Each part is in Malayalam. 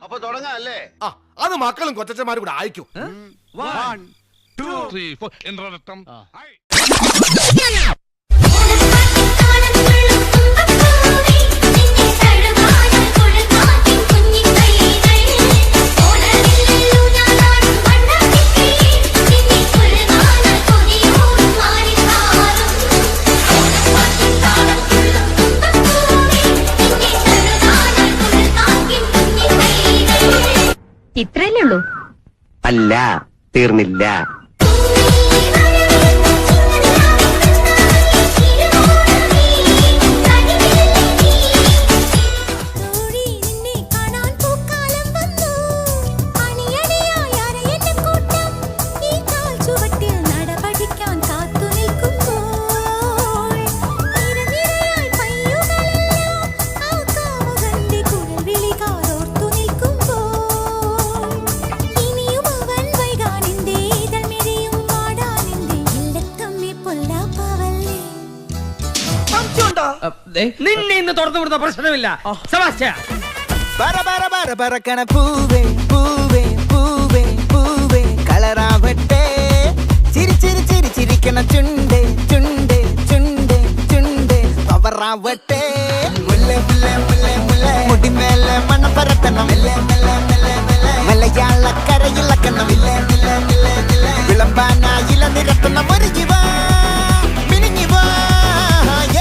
അപ്പൊ തുടങ്ങാല്ലേ? അത് മക്കളും കൊച്ചന്മാരും കൂടെ അയക്കും. 1 2 3 4 ഇന്ദ്രരത്നം. ഇത്രയല്ലേ ഉള്ളൂ? അല്ല, തീർന്നില്ല. നിന്നെ ഇന്ന് തുറന്നു വിടുന്ന പ്രശ്നമില്ല. പറക്കണ പൂവേ പൂവേ പൂവേ പൂവേ കളറാവട്ടെ. ചിരി ചിരി ചിരി ചിരിക്കണ ചുണ്ടേ ചുണ്ടേ ചുണ്ടേ ചുണ്ടേ പവറാവട്ടെ. മുല്ലേ മുല്ലേ മുല്ലേ മുല്ലേ മുടിമേലെ മണം പരത്തണം. മലയാളക്കരയിളക്കണം. വിളമ്പാനായില നിരത്തണം. ഒരുങ്ങിവാ മിനിങ്ങിവാ.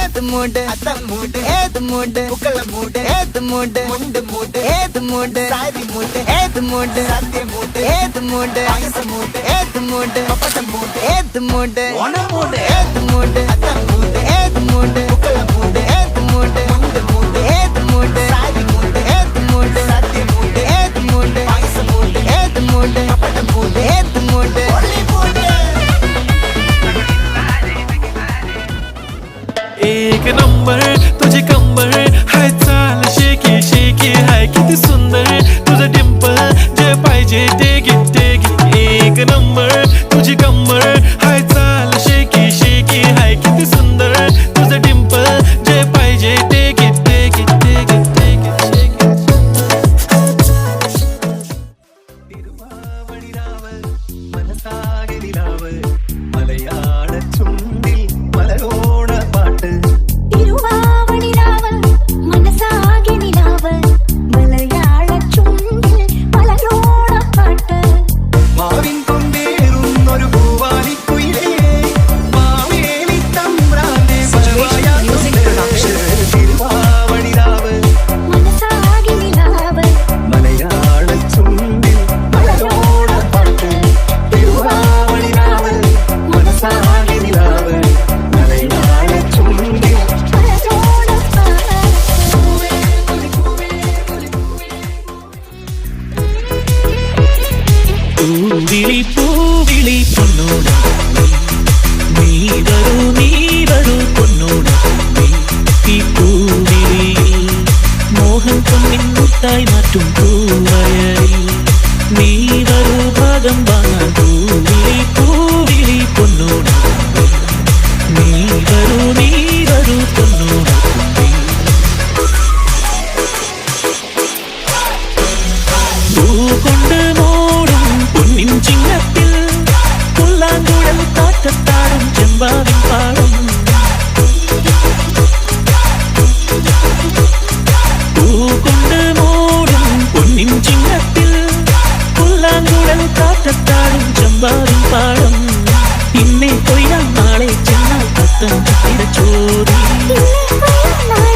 ഏത് മൂട് അത്തം മൂട് ഏത് മൂട് പൂക്കള മൂട് ഏത് മൂട് മുണ്ട് മൂട് ഏത് മൂട് സാരി മൂട് ഏത് മൂട് സദ്യ മൂട് ഏത് മൂട് പായസ മൂട് ഏത് മൂട് പപ്പടം മൂട് ഏത് മൂട് ഓണം മൂട് ഏത് മൂട് അത്തം മൂട് ഏത് മൂട് പൂക്കള മൂട് ഏത് മൂട് മുണ്ട് മൂട് ഏത് മൂട് സാരി മൂട് ഏത് മൂട് സദ്യ മൂട് ഏത് മൂട് പായസ മൂട് ഏത് മൂട് പപ്പടം മൂട് ഏത് മൂട് एक नंबर तुझे कंबर हाय चाल शेकी शेकी हाय किती सुंदर तुझं डिंपल जे पाहिजे टेक इट एक नंबर तुझी कंबर हाय चाल शेकी शेकी हाय किती सुंदर तुझं डिंपल जे पाहिजे टेक इट തിരുവാവണിരാവ് മനസാകെ നിലാവ് മലയാള ചുണ്ടിൽ മലരോണ പാട്ട്. തിരുവാവണിരാവ് മനസാകെ നിലാവ് മലയാള ചുണ്ടിൽ മലരോണപ്പാട്ട്. മാവിൻ കൊണ്ടേറുന്നൊരു പൂവാലിക്കുയിലേ മാവേലി തമ്പ്രാന്റെ തിരുവാവണിരാവ് മനസാകെ നിലാവ് മലയാള ചുണ്ടിൽ മലരോണ പാട്ട്. തിരുവാവണിരാവ് മനസാകെ നിലാവ് മലയാള ചുണ്ടിൽ മലരോണപ്പാട്ട്. പൂവിളി പൂവിളി പൊന്നോട് നീ വരൂ പൊന്നോട് ഈ പൂവിളിയിൽ മോഹൻ പൊന്നിൻ മുത്തായി മാറ്റും പൂവയലിൽ നീ വരൂ ഭാഗം വാങ്ങാൻ. പൂവിളി പൂവിളി പൊന്നോട് നീ വരൂ പൊന്നോട്. പൂകൊണ്ട് മോടും പൊന്നിൻ ചിങ്ങത്തിൽ പുല്ലാങ്കുഴൽ കാറ്റത്താടും ചെമ്പാവിൻ പാടും. പൂകൊണ്ട് മോടും പൊന്നിൻ ചിങ്ങത്തിൽ പുല്ലാങ്കുഴൽ കാറ്റത്താടും ചെമ്പാവിൻ പാടും. ഇന്നെ കൊയ്യാൻ നാളെ ചെന്നാൽ പത്തം ചോദി. ഇന്നേ നാളെ